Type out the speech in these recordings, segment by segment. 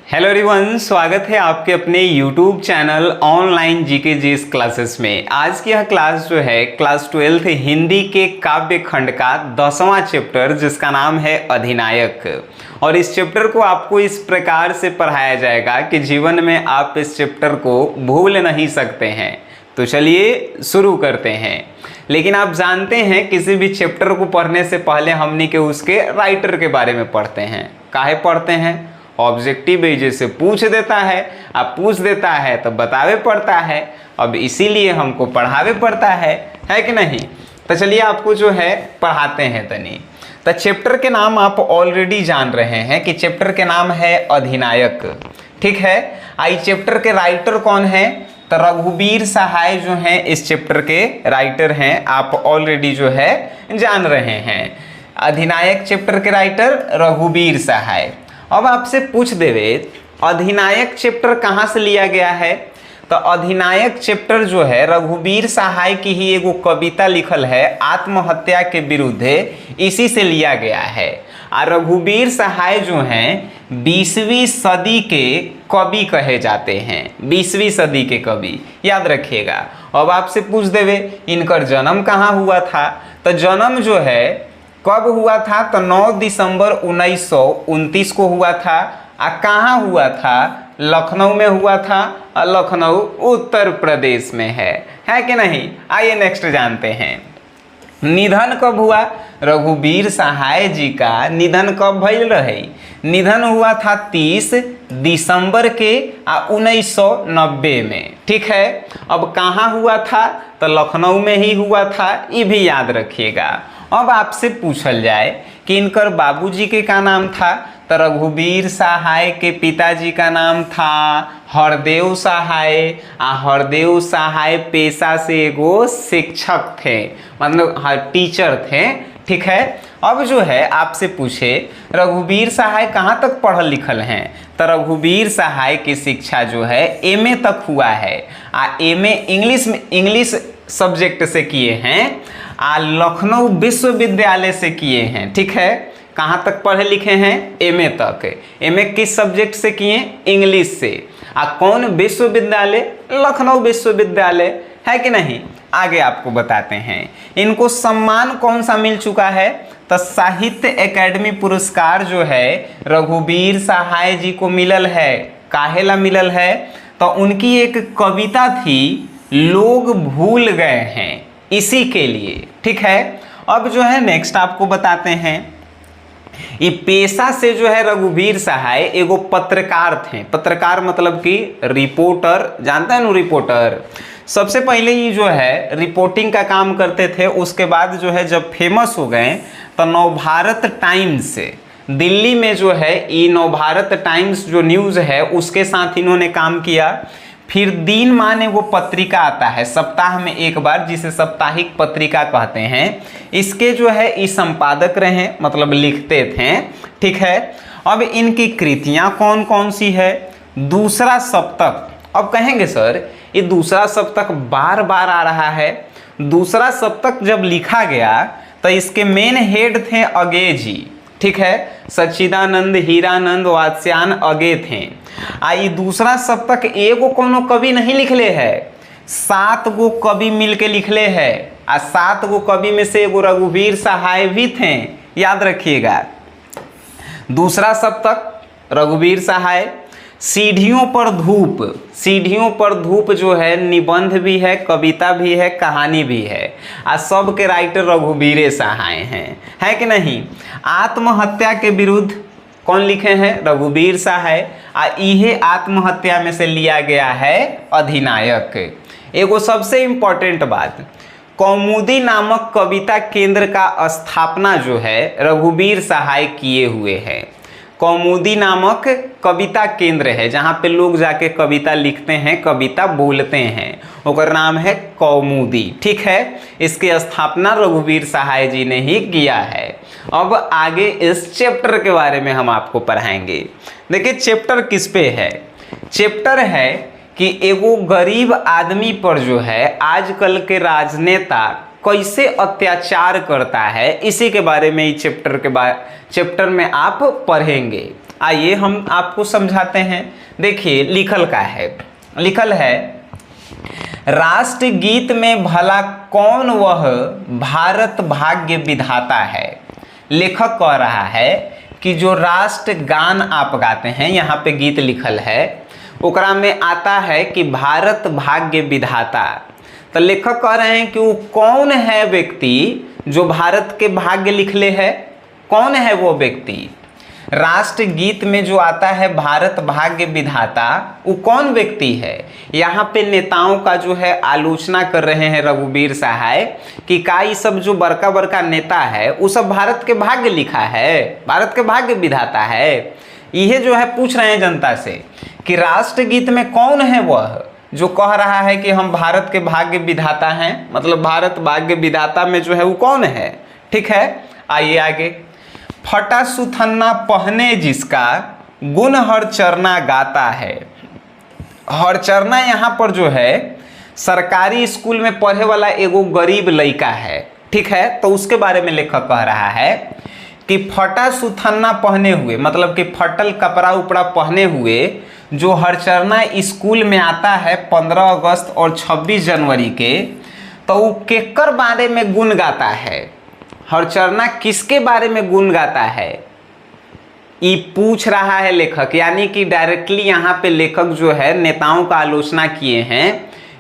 Hello everyone, स्वागत है आपके अपने YouTube channel online GK GS classes में। आज की यह क्लास जो है क्लास 12 हिंदी के काव्य खंड का 10वां चैप्टर जिसका नाम है अधिनायक। और इस चैप्टर को आपको इस प्रकार से पढ़ाया जाएगा कि जीवन में आप इस चैप्टर को भूल नहीं सकते हैं। तो चलिए शुरू करते हैं। लेकिन आप जानते हैं किसी भी चैप्टर को पढ़ने से पहले हमने के उसके राइटर के बारे में पढ़ते हैं। काहे पढ़ते हैं? ऑब्जेक्टिव जैसे पूछ देता है, आप पूछ देता है तो बतावे पड़ता है। अब इसीलिए हमको पढ़ावे पड़ता है कि नहीं? तो चलिए आपको जो है पढ़ाते हैं तनी। तो चैप्टर के नाम आप ऑलरेडी जान रहे हैं कि चैप्टर के नाम है अधिनायक। ठीक है, आई चैप्टर के राइटर कौन है? तो रघुबीर सहाय जो हैं इस चैप्टर के राइटर हैं, आप ऑलरेडी जो है जान रहे हैं। अधिनायक चैप्टर के राइटर रघुबीर सहाय। अब आपसे पूछ देवे अधिनायक चैप्टर कहाँ से लिया गया है? तो अधिनायक चैप्टर जो है रघुबीर सहाय की ही एगो कविता लिखल है आत्महत्या के विरुद्ध, इसी से लिया गया है। और रघुबीर सहाय जो हैं 20वीं सदी के कवि कहे जाते हैं, 20वीं सदी के कवि, याद रखिएगा। अब आपसे पूछ देवे इनकर जन्म कहाँ हुआ था? तो जन्म जो है कब हुआ था? तो 9 दिसंबर 1929 को हुआ था। कहाँ हुआ था? लखनऊ में हुआ था। लखनऊ उत्तर प्रदेश में है कि नहीं? आइए नेक्स्ट जानते हैं। निधन कब हुआ? रघुबीर सहाय जी का निधन कब भइल रहे? निधन हुआ था 30 दिसंबर के 1990 में। ठीक है, अब कहाँ हुआ था? तो लखनऊ में ही हुआ था, ये भी याद रखिएगा। अब आपसे पूछल जाए कि इनकर बाबूजी के का नाम था? तो रघुबीर सहाय के पिताजी का नाम था हरदेव सहाय। हरदेव सहाय पेशा से एगो शिक्षक थे, मतलब टीचर थे। ठीक है, अब जो है आपसे पूछे रघुबीर सहाय कहाँ तक पढ़ल लिखल हैं? तो रघुबीर सहाय की शिक्षा जो है एमए तक हुआ है। एमए इंग्लिश सब्जेक्ट से किए हैं। लखनऊ विश्वविद्यालय से किए हैं। ठीक है, कहाँ तक पढ़े लिखे हैं? एमए तक। एमए किस सब्जेक्ट से किए? इंग्लिश से। कौन विश्वविद्यालय? लखनऊ विश्वविद्यालय, है कि नहीं? आगे आपको बताते हैं। इनको सम्मान कौन सा मिल चुका है? तो साहित्य एकेडमी पुरस्कार जो है रघुबीर सहाय जी को मिलल है। काहेला मिलल है? तो उनकी एक कविता थी लोग भूल गए हैं, इसी के लिए। ठीक है, अब जो है नेक्स्ट आपको बताते हैं। ये पेशा से जो है रघुबीर सहाय एगो पत्रकार थे। पत्रकार मतलब कि रिपोर्टर, जानते हैं ना रिपोर्टर। सबसे पहले ये जो है रिपोर्टिंग का काम करते थे। उसके बाद जो है जब फेमस हो गए तो नवभारत टाइम्स से दिल्ली में जो है ये नवभारत टाइम्स जो न्यूज़ है उसके साथ इन्होंने काम किया। फिर दिनमान वो पत्रिका आता है सप्ताह में एक बार, जिसे साप्ताहिक पत्रिका कहते हैं। इसके जो है ये संपादक रहे, मतलब लिखते थे। ठीक है, अब इनकी कृतियां कौन कौन सी है? दूसरा सप्तक। अब कहेंगे सर ये दूसरा सप्तक बार बार आ रहा है। दूसरा सप्तक जब लिखा गया तो इसके मेन हेड थे अगे जी। ठीक है, सच्चिदानंद हीरानंद वात्स्यायन अगे थे। ये दूसरा सप्तक एगो कोनो कवि नहीं लिखले है, 7 गो कवि मिलके लिखले है। 7 गो कवि में से एगो रघुबीर सहाय भी थे, याद रखिएगा। दूसरा सप्तक रघुबीर सहाय। सीढ़ियों पर धूप, सीढ़ियों पर धूप जो है निबंध भी है, कविता भी है, कहानी भी है। सब के राइटर रघुबीर सहाय हैं, है कि नहीं? आत्महत्या के विरुद्ध कौन लिखे हैं? रघुबीर सहाय। इहे आत्महत्या में से लिया गया है अधिनायक। एगो सबसे इम्पोर्टेंट बात, कौमुदी नामक कविता केंद्र का स्थापना जो है रघुबीर सहाय किए हुए हैं। कौमुदी नामक कविता केंद्र है जहाँ पे लोग जाके कविता लिखते हैं, कविता बोलते हैं, ओकर नाम है कौमुदी। ठीक है, इसकी स्थापना रघुबीर सहाय जी ने ही किया है। अब आगे इस चैप्टर के बारे में हम आपको पढ़ाएंगे। देखिए चैप्टर किस पे है? चैप्टर है कि एगो गरीब आदमी पर जो है आजकल के राजनेता कैसे अत्याचार करता है, इसी के बारे में इस चैप्टर में आप पढ़ेंगे। आइए हम आपको समझाते हैं। देखिए लिखल है राष्ट्रगीत में भला कौन वह भारत भाग्य विधाता है। लेखक कह रहा है कि जो राष्ट्रगान आप गाते हैं, यहाँ पे गीत लिखल है, ओकरा में आता है कि भारत भाग्य विधाता। तो लेखक कह रहे हैं कि वो कौन है व्यक्ति जो भारत के भाग्य लिखले है, कौन है वो व्यक्ति। राष्ट्रगीत में जो आता है भारत भाग्य विधाता, वो कौन व्यक्ति है। यहाँ पे नेताओं का जो है आलोचना कर रहे हैं रघुवीर सहाय कि का ये सब जो बड़का बड़का नेता है वो सब भारत के भाग्य लिखा है, भारत के भाग्य विधाता है। यह जो है पूछ रहे हैं जनता से कि राष्ट्रगीत में कौन है वह जो कह रहा है कि हम भारत के भाग्य विधाता हैं, मतलब भारत भाग्य विधाता में जो है वो कौन है। ठीक है, आइए आगे। फटा सुथन्ना पहने जिसका गुण हर चरना गाता है। हर चरना यहाँ पर जो है सरकारी स्कूल में पढ़े वाला एगो गरीब लड़का है। ठीक है, तो उसके बारे में लेखक कह रहा है कि फटा सुथन्ना पहने हुए, मतलब कि फटल कपड़ा उपड़ा पहने हुए जो हरचरना स्कूल में आता है 15 अगस्त और 26 जनवरी के, तो वो केकर बारे में गुण गाता है। हरचरना किसके बारे में गुण गाता है, ये पूछ रहा है लेखक। यानी कि डायरेक्टली यहाँ पे लेखक जो है नेताओं का आलोचना किए हैं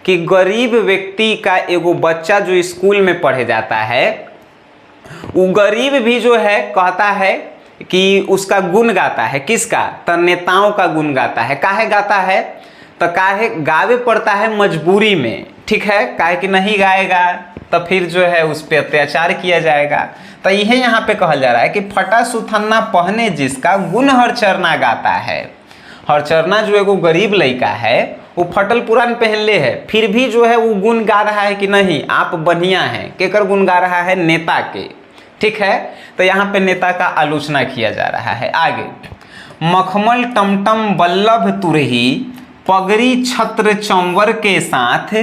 कि गरीब व्यक्ति का एगो बच्चा जो स्कूल में पढ़े जाता है, वो गरीब भी जो है कहता है कि उसका गुण गाता है। किसका, तो नेताओं का गुण गाता है। काहे गाता है, तो काहे गावे पड़ता है मजबूरी में। ठीक है, काहे कि नहीं गाएगा तो फिर जो है उस पर अत्याचार किया जाएगा। तो यह यहाँ पे कहा जा रहा है कि फटा सुथन्ना पहने जिसका गुण हरचरना गाता है। हरचरना जो एगो गरीब लड़का है वो फटल पुरान पहन ले है, फिर भी जो है वो गुण गा रहा है कि नहीं आप बढ़िया हैं। केकर गुण गा रहा है, नेता के। ठीक है, तो यहाँ पे नेता का आलोचना किया जा रहा है। आगे, मखमल टमटम बल्लभ तुरही पगड़ी छत्र चंवर के साथ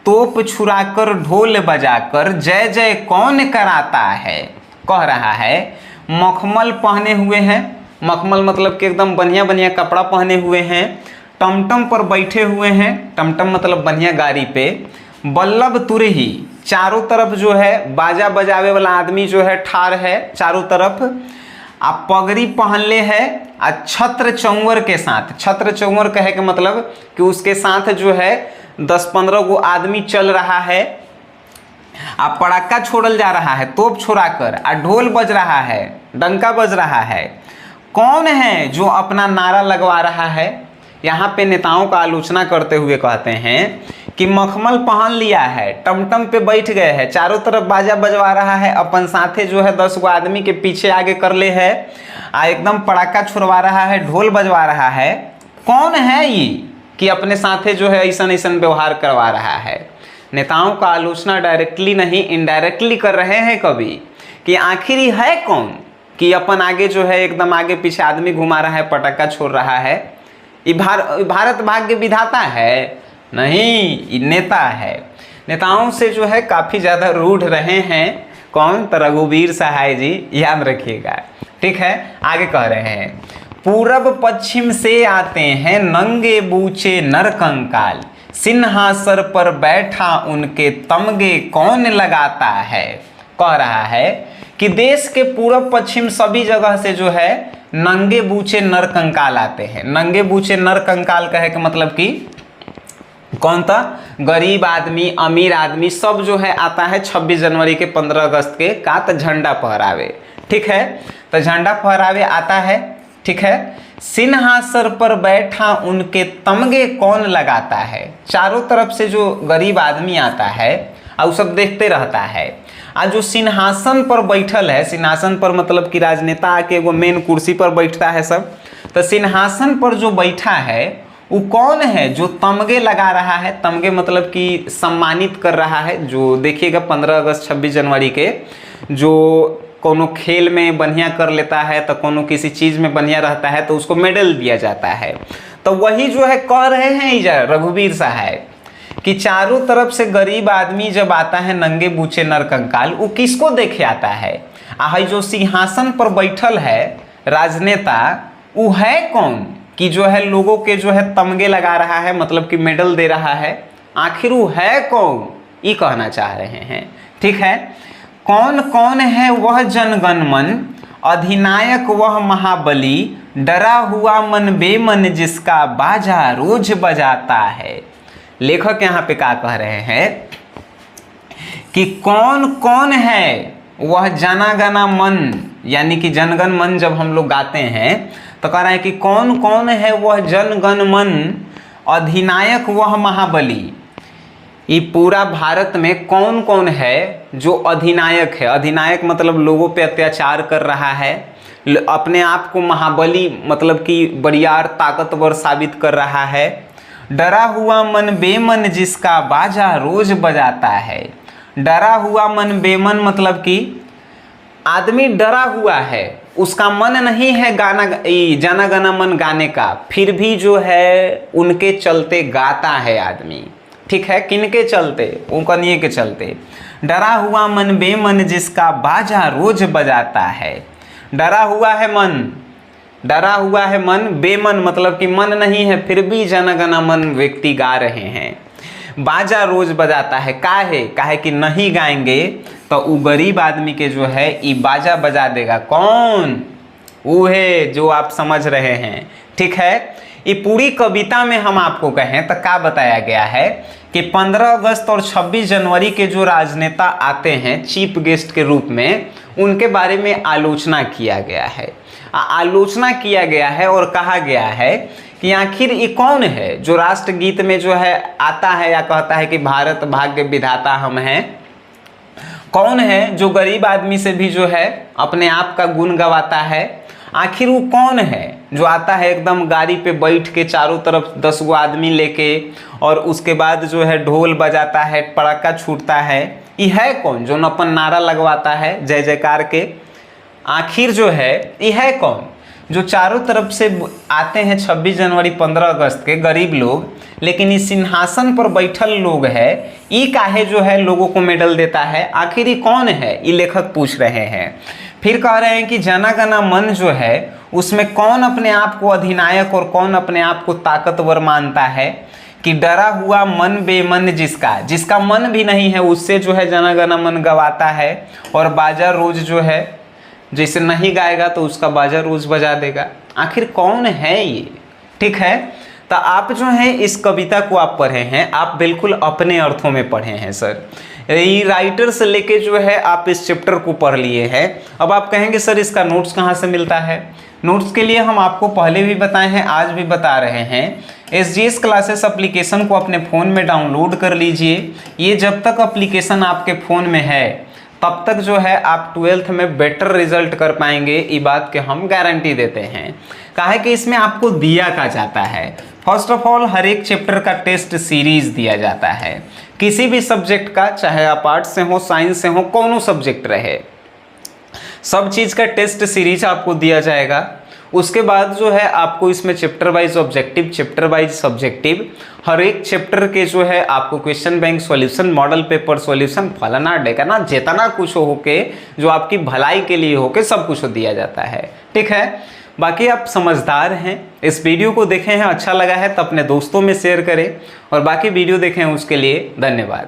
तोप छुराकर ढोल बजाकर जय जय कौन कराता है। कह रहा है मखमल पहने हुए हैं, मखमल मतलब कि एकदम बढ़िया बढ़िया कपड़ा पहने हुए हैं, टमटम पर बैठे हुए हैं, टमटम मतलब बढ़िया गाड़ी पे, बल्लभ तुरही चारों तरफ जो है बाजा बजावे वाला आदमी जो है ठाड़ है चारों तरफ, आ पगड़ी पहनले है, आ छत्र चौवर के साथ। छत्र चौवर कहे के मतलब कि उसके साथ जो है 10-15 गो आदमी चल रहा है, आ पड़ाका छोड़ल जा रहा है तोप छोड़ा कर, आ ढोल बज रहा है, डंका बज रहा है। कौन है जो अपना नारा लगवा रहा है। यहाँ पे नेताओं का आलोचना करते हुए कहते हैं कि मखमल पहन लिया है, टमटम पे बैठ गए हैं, चारों तरफ बाजा बजवा रहा है, अपन साथे जो है 10 गो आदमी के पीछे आगे कर ले है, आ एकदम पड़ाका छुड़वा रहा है, ढोल बजवा रहा है। कौन है ये कि अपने साथे जो है ऐसा ऐसा व्यवहार करवा रहा है। नेताओं का आलोचना डायरेक्टली नहीं इनडायरेक्टली कर रहे हैं कभी कि आखिर ये है कौन कि अपन आगे जो है एकदम आगे पीछे आदमी घुमा रहा है, पटाखा छोड़ रहा है। ये भारत भाग्य विधाता है नहीं, ये नेता है। नेताओं से जो है काफ़ी ज़्यादा रूठ रहे हैं। कौन, तो रघुवीर सहाय जी, याद रखिएगा। ठीक है, आगे कह रहे हैं पूरब पश्चिम से आते हैं नंगे बूचे नर कंकाल, सिंहासन पर बैठा उनके तमगे कौन लगाता है। कह रहा है कि देश के पूरब पश्चिम सभी जगह से जो है नंगे बूचे नर कंकाल आते हैं। नंगे बूचे नर कंकाल कहे का मतलब कि कौन था, गरीब आदमी अमीर आदमी सब जो है आता है 26 जनवरी के 15 अगस्त के का तो झंडा फहरावे। ठीक है, तो झंडा फहरावे आता है। ठीक है, सिंहासन पर बैठा उनके तमगे कौन लगाता है। चारों तरफ से जो गरीब आदमी आता है और सब देखते रहता है। आज जो सिंहासन पर बैठल है, सिंहासन पर मतलब कि राजनेता आके एगो मेन कुर्सी पर बैठता है सब, तो सिंहासन पर जो बैठा है वो कौन है जो तमगे लगा रहा है। तमगे मतलब कि सम्मानित कर रहा है। जो देखिएगा 15 अगस्त 26 जनवरी के जो कोनो खेल में बढ़िया कर लेता है तो कोनो किसी चीज़ में बढ़िया रहता है तो उसको मेडल दिया जाता है। तो वही जो है कह रहे हैं इधर रघुवीर सहाय कि चारों तरफ से गरीब आदमी जब आता है नंगे बूचे नर कंकाल, वो किसको देखे आता है। जो सिंहासन पर बैठल है राजनेता, वो है कौन कि जो है लोगों के जो है तमगे लगा रहा है, मतलब कि मेडल दे रहा है, आखिर वो है कौन, ये कहना चाह रहे हैं। ठीक है, कौन कौन है वह जनगण मन, अधिनायक वह महाबली, डरा हुआ मन बेमन जिसका बाजा रोज बजाता है। लेखक यहाँ पे क्या कह रहे हैं कि कौन कौन है वह जनागना मन, यानी कि जनगण मन जब हम लोग गाते हैं तो कह रहे हैं कि कौन कौन है वह जनगण मन, अधिनायक वह महाबली। ये पूरा भारत में कौन कौन है जो अधिनायक है, अधिनायक मतलब लोगों पे अत्याचार कर रहा है, अपने आप को महाबली मतलब कि बड़ियार ताकतवर साबित कर रहा है। डरा हुआ मन बेमन जिसका बाजा रोज बजाता है। डरा हुआ मन बेमन मतलब कि आदमी डरा हुआ है, उसका मन नहीं है गाना जाना गाना मन गाने का, फिर भी जो है उनके चलते गाता है आदमी। ठीक है, किनके चलते, उनकनिए के चलते। डरा हुआ मन बेमन जिसका बाजा रोज बजाता है। डरा हुआ है मन, डरा हुआ है मन, बेमन मतलब कि मन नहीं है, फिर भी जनगण मन व्यक्ति गा रहे हैं। बाजा रोज बजाता है, काहे कि नहीं गाएंगे तो वो गरीब आदमी के जो है ये बाजा बजा देगा। कौन? वो है जो आप समझ रहे हैं। ठीक है, ये पूरी कविता में हम आपको कहें तो क्या बताया गया है कि 15 अगस्त और 26 जनवरी के जो राजनेता आते हैं चीफ गेस्ट के रूप में, उनके बारे में आलोचना किया गया है। आलोचना किया गया है और कहा गया है कि आखिर ये कौन है जो राष्ट्रगीत में जो है आता है या कहता है कि भारत भाग्य विधाता हम हैं। कौन है जो गरीब आदमी से भी जो है अपने आप का गुण गवाता है। आखिर वो कौन है जो आता है एकदम गाड़ी पे बैठ के चारों तरफ 10 गो आदमी लेके, और उसके बाद जो है ढोल बजाता है, पड़ाका छूटता है। ये है कौन जो अपन नारा लगवाता है जय जयकार के। आखिर जो है ये है कौन जो चारों तरफ से आते हैं 26 जनवरी 15 अगस्त के गरीब लोग, लेकिन इस सिंहासन पर बैठल लोग है, ये काहे जो है लोगों को मेडल देता है। आखिर ये कौन है, ये लेखक पूछ रहे हैं। फिर कह रहे हैं कि जनगण मन जो है उसमें कौन अपने आप को अधिनायक और कौन अपने आप को ताकतवर मानता है। कि डरा हुआ मन बेमन जिसका मन भी नहीं है, उससे जो है जनगण मन गवाता है, और बाजा रोज जो है जैसे नहीं गाएगा तो उसका बाजा रोज बजा देगा। आखिर कौन है ये। ठीक है, तो आप जो है इस कविता को आप पढ़े हैं, आप बिल्कुल अपने अर्थों में पढ़े हैं सर। ये राइटर से लेके जो है आप इस चैप्टर को पढ़ लिए हैं। अब आप कहेंगे सर इसका नोट्स कहाँ से मिलता है। नोट्स के लिए हम आपको पहले भी बताए हैं, आज भी बता रहे हैं। SGS क्लासेस एप्लीकेशन को अपने फ़ोन में डाउनलोड कर लीजिए। ये जब तक एप्लीकेशन आपके फ़ोन में है तब तक जो है आप 12th में बेटर रिजल्ट कर पाएंगे, ये बात के हम गारंटी देते हैं। काहे कि इसमें आपको दिया का जाता है, फर्स्ट ऑफ ऑल हर एक चैप्टर का टेस्ट सीरीज दिया जाता है, किसी भी सब्जेक्ट का, चाहे आप आर्ट्स से हो, साइंस से हो, कौन सब्जेक्ट रहे, सब चीज़ का टेस्ट सीरीज आपको दिया जाएगा। उसके बाद जो है आपको इसमें chapter wise objective, chapter wise subjective, हर एक चैप्टर के जो है आपको question bank solution, model paper solution, फलाना ढेकाना जितना कुछ होके जो आपकी भलाई के लिए होके सब कुछ दिया जाता है। ठीक है, बाकी आप समझदार हैं, इस वीडियो को देखे हैं, अच्छा लगा है तो अपने दोस्तों में शेयर करें, और बाकी वीडियो देखें उसके लिए धन्यवाद।